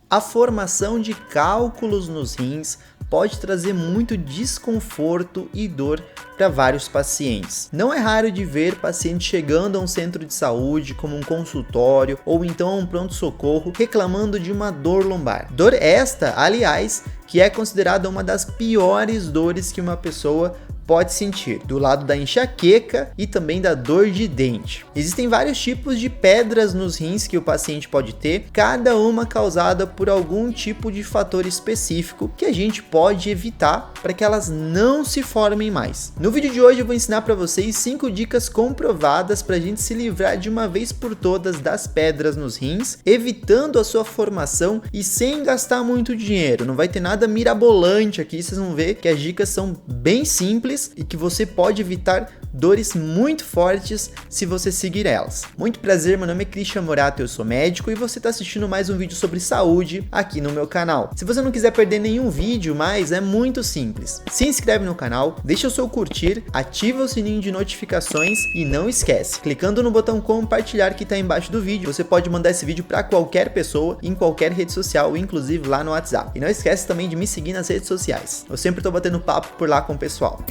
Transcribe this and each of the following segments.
A formação de cálculos nos rins pode trazer muito desconforto e dor para vários pacientes. Não é raro de ver pacientes chegando a um centro de saúde, como um consultório ou então a um pronto-socorro, reclamando de uma dor lombar. Dor esta, aliás, que é considerada uma das piores dores que uma pessoa pode sentir, do lado da enxaqueca e também da dor de dente. Existem vários tipos de pedras nos rins que o paciente pode ter, cada uma causada por algum tipo de fator específico que a gente pode evitar para que elas não se formem mais. No vídeo de hoje eu vou ensinar para vocês 5 dicas comprovadas para a gente se livrar de uma vez por todas das pedras nos rins, evitando a sua formação e sem gastar muito dinheiro. Não vai ter nada mirabolante aqui, vocês vão ver que as dicas são bem simples e que você pode evitar dores muito fortes se você seguir elas. Muito prazer, meu nome é Christian Morato, eu sou médico e você está assistindo mais um vídeo sobre saúde aqui no meu canal. Se você não quiser perder nenhum vídeo mais, é muito simples. Se inscreve no canal, deixa o seu curtir, ativa o sininho de notificações e não esquece, clicando no botão compartilhar que está embaixo do vídeo, você pode mandar esse vídeo para qualquer pessoa, em qualquer rede social, inclusive lá no WhatsApp. E não esquece também de me seguir nas redes sociais, eu sempre estou batendo papo por lá com o pessoal.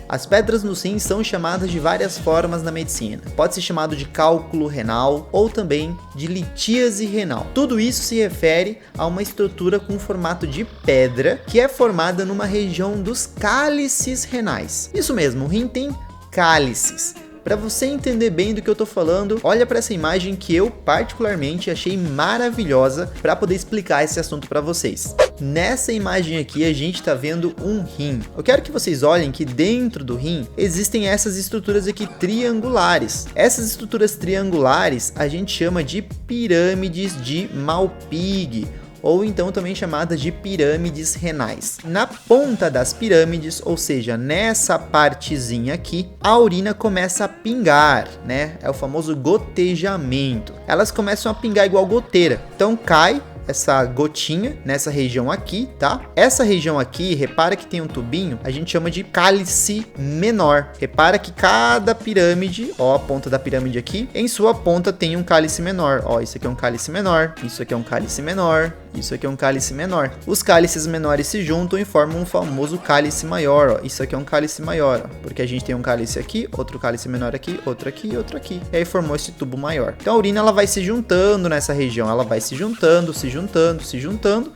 As pedras nos rins são chamadas de várias formas na medicina. Pode ser chamado de cálculo renal ou também de litíase renal. Tudo isso se refere a uma estrutura com formato de pedra que é formada numa região dos cálices renais. Isso mesmo, o rim tem cálices. Para você entender bem do que eu tô falando, olha para essa imagem que eu particularmente achei maravilhosa para poder explicar esse assunto para vocês. Nessa imagem aqui a gente tá vendo um rim. Eu quero que vocês olhem que dentro do rim existem essas estruturas aqui triangulares. Essas estruturas triangulares a gente chama de pirâmides de Malpighi, ou então também chamadas de pirâmides renais. Na ponta das pirâmides, ou seja, nessa partezinha aqui, a urina começa a pingar, né? É o famoso gotejamento. Elas começam a pingar igual goteira. Então cai essa gotinha nessa região aqui, tá? Essa região aqui, repara que tem um tubinho, a gente chama de cálice menor. Repara que cada pirâmide, ó, a ponta da pirâmide aqui, em sua ponta tem um cálice menor. Ó, isso aqui é um cálice menor, isso aqui é um cálice menor, isso aqui é um cálice menor. Os cálices menores se juntam e formam um famoso cálice maior, ó. Isso aqui é um cálice maior, ó, porque a gente tem um cálice aqui, outro cálice menor aqui, outro aqui e outro aqui. E aí formou esse tubo maior. Então a urina ela vai se juntando nessa região, ela vai se juntando,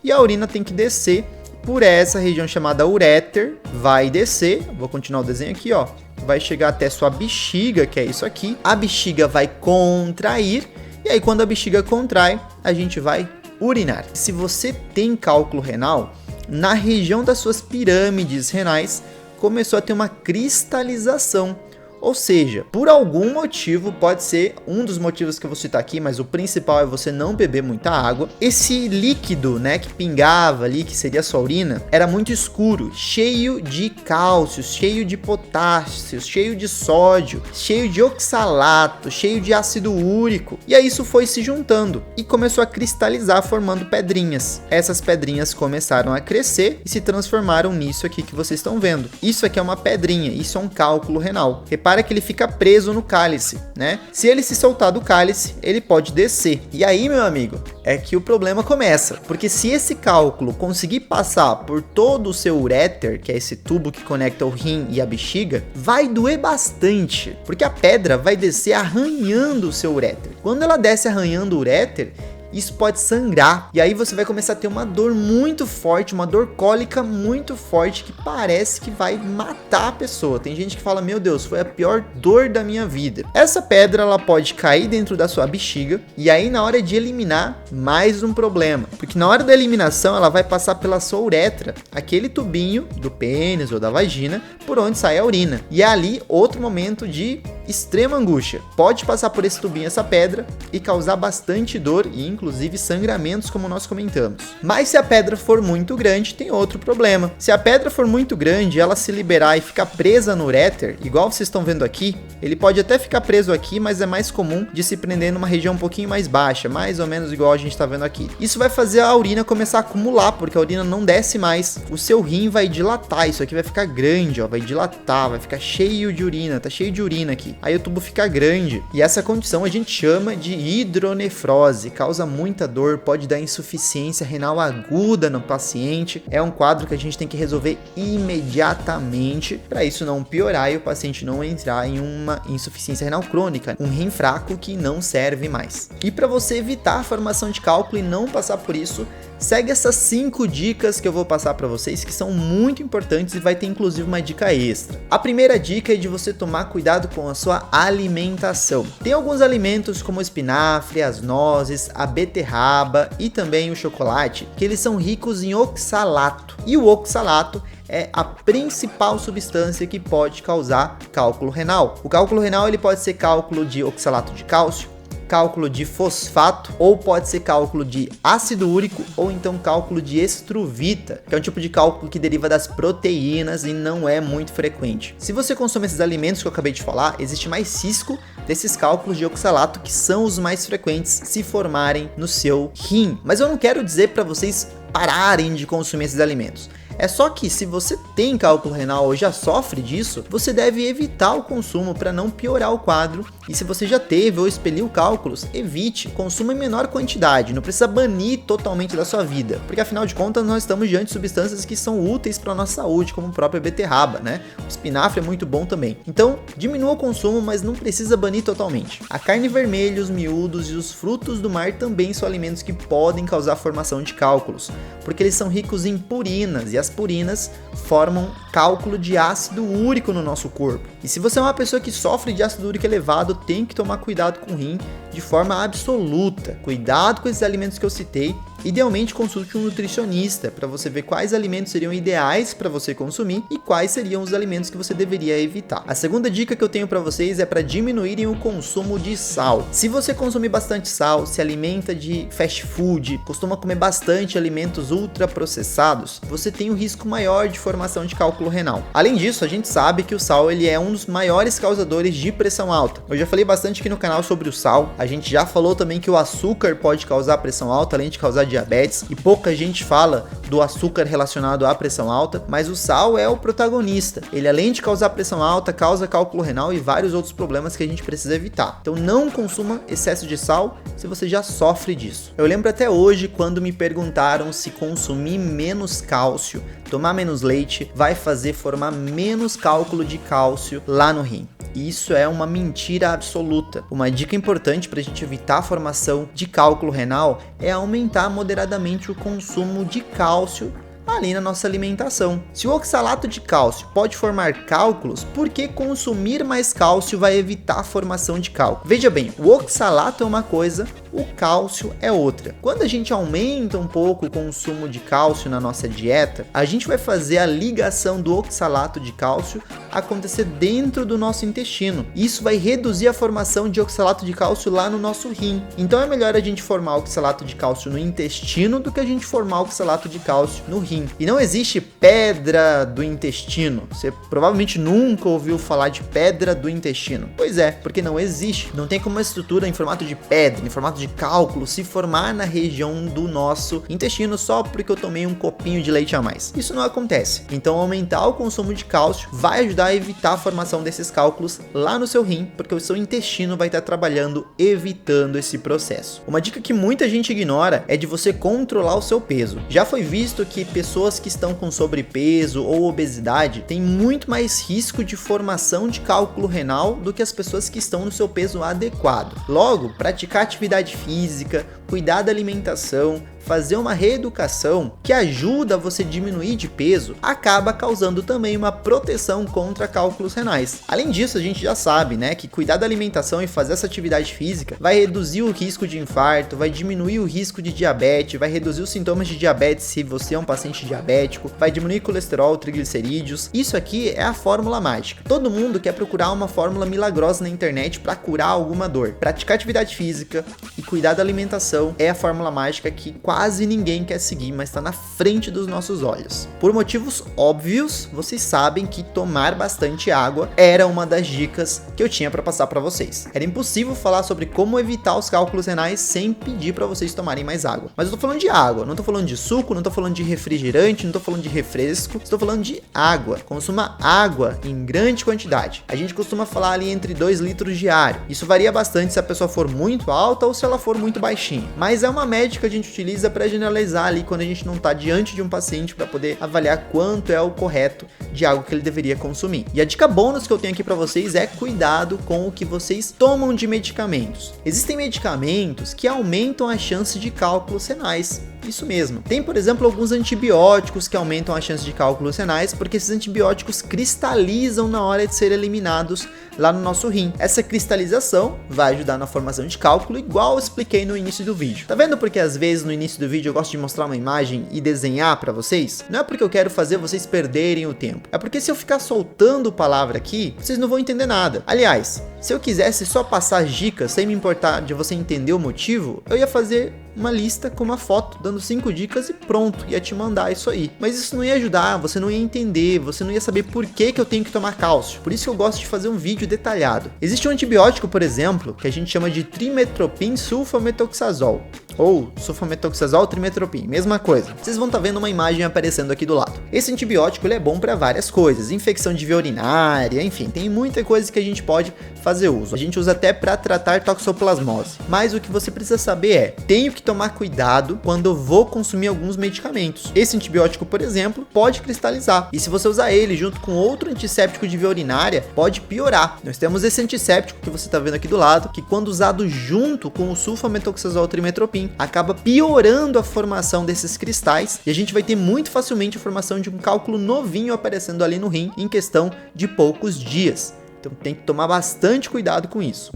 e a urina tem que descer por essa região chamada uréter, vai descer, vou continuar o desenho aqui, ó, vai chegar até sua bexiga, que é isso aqui, a bexiga vai contrair, e aí quando a bexiga contrai, a gente vai urinar. Se você tem cálculo renal, na região das suas pirâmides renais, começou a ter uma cristalização. Ou seja, por algum motivo, pode ser um dos motivos que eu vou citar aqui, mas o principal é você não beber muita água. Esse líquido, né, que pingava ali, que seria a sua urina, era muito escuro, cheio de cálcio, cheio de potássio, cheio de sódio, cheio de oxalato, cheio de ácido úrico. E aí isso foi se juntando e começou a cristalizar, formando pedrinhas. Essas pedrinhas começaram a crescer e se transformaram nisso aqui que vocês estão vendo. Isso aqui é uma pedrinha, isso é um cálculo renal. Repara que ele fica preso no cálice, né? Se ele se soltar do cálice, ele pode descer. E aí, meu amigo, é que o problema começa. Porque se esse cálculo conseguir passar por todo o seu uréter, que é esse tubo que conecta o rim e a bexiga, vai doer bastante. Porque a pedra vai descer arranhando o seu uréter. Quando ela desce arranhando o uréter, isso pode sangrar, e aí você vai começar a ter uma dor muito forte, uma dor cólica muito forte, que parece que vai matar a pessoa. Tem gente que fala, meu Deus, foi a pior dor da minha vida. Essa pedra, ela pode cair dentro da sua bexiga, e aí na hora de eliminar, mais um problema, porque na hora da eliminação, ela vai passar pela sua uretra, aquele tubinho do pênis ou da vagina, por onde sai a urina, e é ali outro momento de extrema angústia. Pode passar por esse tubinho, essa pedra, e causar bastante dor e inclusive sangramentos, como nós comentamos. Mas se a pedra for muito grande, tem outro problema. Se a pedra for muito grande, ela se liberar e ficar presa no uréter, igual vocês estão vendo aqui, ele pode até ficar preso aqui, mas é mais comum de se prender numa região um pouquinho mais baixa, mais ou menos igual a gente está vendo aqui. Isso vai fazer a urina começar a acumular, porque a urina não desce mais. O seu rim vai dilatar, isso aqui vai ficar grande, ó, vai dilatar, vai ficar cheio de urina, tá cheio de urina aqui. aí o tubo fica grande. E essa condição a gente chama de hidronefrose, causa muita dor, pode dar insuficiência renal aguda no paciente. É um quadro que a gente tem que resolver imediatamente para isso não piorar e o paciente não entrar em uma insuficiência renal crônica, um rim fraco que não serve mais. E para você evitar a formação de cálculo e não passar por isso, segue essas 5 dicas que eu vou passar para vocês, que são muito importantes e vai ter inclusive uma dica extra. A primeira dica é de você tomar cuidado com a sua alimentação. Tem alguns alimentos como o espinafre, as nozes, a beterraba e também o chocolate, que eles são ricos em oxalato. E o oxalato é a principal substância que pode causar cálculo renal. O cálculo renal ele pode ser cálculo de oxalato de cálcio, cálculo de fosfato, ou pode ser cálculo de ácido úrico, ou então cálculo de estruvita, que é um tipo de cálculo que deriva das proteínas e não é muito frequente. Se você consome esses alimentos que eu acabei de falar, existe mais risco desses cálculos de oxalato, que são os mais frequentes, se formarem no seu rim. Mas eu não quero dizer para vocês pararem de consumir esses alimentos. É só que se você tem cálculo renal ou já sofre disso, você deve evitar o consumo para não piorar o quadro. E se você já teve ou expeliu cálculos, evite, consuma em menor quantidade, não precisa banir totalmente da sua vida, porque afinal de contas nós estamos diante de substâncias que são úteis para a nossa saúde, como a própria beterraba, né? O espinafre é muito bom também. Então, diminua o consumo, mas não precisa banir totalmente. A carne vermelha, os miúdos e os frutos do mar também são alimentos que podem causar formação de cálculos, porque eles são ricos em purinas, e as purinas formam cálculo de ácido úrico no nosso corpo. E se você é uma pessoa que sofre de ácido úrico elevado, tem que tomar cuidado com o rim de forma absoluta. Cuidado com esses alimentos que eu citei. Idealmente consulte um nutricionista para você ver quais alimentos seriam ideais para você consumir e quais seriam os alimentos que você deveria evitar. A segunda dica que eu tenho para vocês é para diminuírem o consumo de sal. Se você consumir bastante sal, se alimenta de fast food, costuma comer bastante alimentos ultraprocessados, você tem um risco maior de formação de cálculo renal. Além disso, a gente sabe que o sal ele é um dos maiores causadores de pressão alta. Eu já falei bastante aqui no canal sobre o sal. A gente já falou também que o açúcar pode causar pressão alta, além de causar diabetes, e pouca gente fala do açúcar relacionado à pressão alta, mas o sal é o protagonista. Ele, além de causar pressão alta, causa cálculo renal e vários outros problemas que a gente precisa evitar. Então não consuma excesso de sal se você já sofre disso. Eu lembro até hoje quando me perguntaram se consumir menos cálcio, tomar menos leite, vai fazer formar menos cálculo de cálcio lá no rim. Isso é uma mentira absoluta. Uma dica importante para a gente evitar a formação de cálculo renal é aumentar moderadamente o consumo de cálcio ali na nossa alimentação. Se o oxalato de cálcio pode formar cálculos, por que consumir mais cálcio vai evitar a formação de cálculo? Veja bem, o oxalato é uma coisa, o cálcio é outra. Quando a gente aumenta um pouco o consumo de cálcio na nossa dieta, a gente vai fazer a ligação do oxalato de cálcio acontecer dentro do nosso intestino. Isso vai reduzir a formação de oxalato de cálcio lá no nosso rim. Então é melhor a gente formar oxalato de cálcio no intestino do que a gente formar oxalato de cálcio no rim. E não existe pedra do intestino. Você provavelmente nunca ouviu falar de pedra do intestino. Pois é, porque não existe. Não tem como uma estrutura em formato de pedra, em formato de cálculo, se formar na região do nosso intestino só porque eu tomei um copinho de leite a mais. Isso não acontece. Então aumentar o consumo de cálcio vai ajudar a evitar a formação desses cálculos lá no seu rim, porque o seu intestino vai estar trabalhando evitando esse processo. Uma dica que muita gente ignora é de você controlar o seu peso. Já foi visto que pessoas que estão com sobrepeso ou obesidade têm muito mais risco de formação de cálculo renal do que as pessoas que estão no seu peso adequado. Logo, praticar atividade física, cuidar da alimentação, fazer uma reeducação que ajuda você a diminuir de peso, acaba causando também uma proteção contra cálculos renais. Além disso, a gente já sabe, né, que cuidar da alimentação e fazer essa atividade física vai reduzir o risco de infarto, vai diminuir o risco de diabetes, vai reduzir os sintomas de diabetes se você é um paciente diabético, vai diminuir colesterol, triglicerídeos. Isso aqui é a fórmula mágica. Todo mundo quer procurar uma fórmula milagrosa na internet para curar alguma dor. Praticar atividade física e cuidar da alimentação é a fórmula mágica que quase ninguém quer seguir, mas está na frente dos nossos olhos. Por motivos óbvios, vocês sabem que tomar bastante água era uma das dicas que eu tinha para passar para vocês. Era impossível falar sobre como evitar os cálculos renais sem pedir para vocês tomarem mais água. Mas eu tô falando de água, não tô falando de suco, não tô falando de refrigerante, não tô falando de refresco, estou falando de água. Consuma água em grande quantidade. A gente costuma falar ali entre 2 litros diário. Isso varia bastante se a pessoa for muito alta ou se ela for muito baixinha. Mas é uma média que a gente utiliza para generalizar ali quando a gente não está diante de um paciente para poder avaliar quanto é o correto de água que ele deveria consumir. E a dica bônus que eu tenho aqui para vocês é cuidado com o que vocês tomam de medicamentos. Existem medicamentos que aumentam a chance de cálculos renais. Isso mesmo. Tem, por exemplo, alguns antibióticos que aumentam a chance de cálculos renais, porque esses antibióticos cristalizam na hora de ser eliminados lá no nosso rim. Essa cristalização vai ajudar na formação de cálculo, igual eu expliquei no início do vídeo. Tá vendo porque às vezes no início do vídeo eu gosto de mostrar uma imagem e desenhar para vocês? Não é porque eu quero fazer vocês perderem o tempo. É porque se eu ficar soltando palavra aqui, vocês não vão entender nada. Aliás, se eu quisesse só passar dicas sem me importar de você entender o motivo, eu ia fazer uma lista com uma foto dando 5 dicas e pronto, ia te mandar isso aí. Mas isso não ia ajudar, você não ia entender, você não ia saber por que eu tenho que tomar cálcio. Por isso que eu gosto de fazer um vídeo detalhado. Existe um antibiótico, por exemplo, que a gente chama de trimetoprim sulfametoxazol. Ou sulfametoxazol trimetoprim, mesma coisa. Vocês vão estar vendo uma imagem aparecendo aqui do lado. Esse antibiótico ele é bom para várias coisas, infecção de via urinária, enfim, tem muita coisa que a gente pode fazer uso. A gente usa até para tratar toxoplasmose. Mas o que você precisa saber é, tenho que tomar cuidado quando eu vou consumir alguns medicamentos. Esse antibiótico, por exemplo, pode cristalizar. E se você usar ele junto com outro antisséptico de via urinária, pode piorar. Nós temos esse antisséptico que você está vendo aqui do lado, que quando usado junto com o sulfametoxazol trimetoprim, acaba piorando a formação desses cristais e a gente vai ter muito facilmente a formação de um cálculo novinho aparecendo ali no rim em questão de poucos dias. Então tem que tomar bastante cuidado com isso.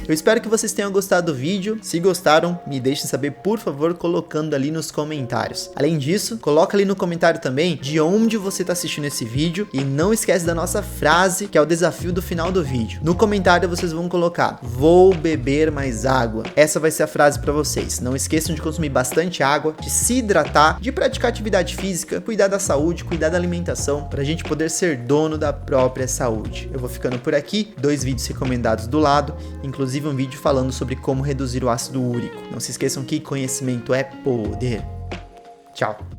Eu espero que vocês tenham gostado do vídeo. Se gostaram, me deixem saber, por favor, colocando ali nos comentários. Além disso, coloca ali no comentário também de onde você está assistindo esse vídeo e não esquece da nossa frase, que é o desafio do final do vídeo. No comentário vocês vão colocar: vou beber mais água. Essa vai ser a frase para vocês. Não esqueçam de consumir bastante água, de se hidratar, de praticar atividade física, cuidar da saúde, cuidar da alimentação, para a gente poder ser dono da própria saúde. Eu vou ficando por aqui, 2 vídeos recomendados do lado, inclusive um vídeo falando sobre como reduzir o ácido úrico. Não se esqueçam que conhecimento é poder. Tchau!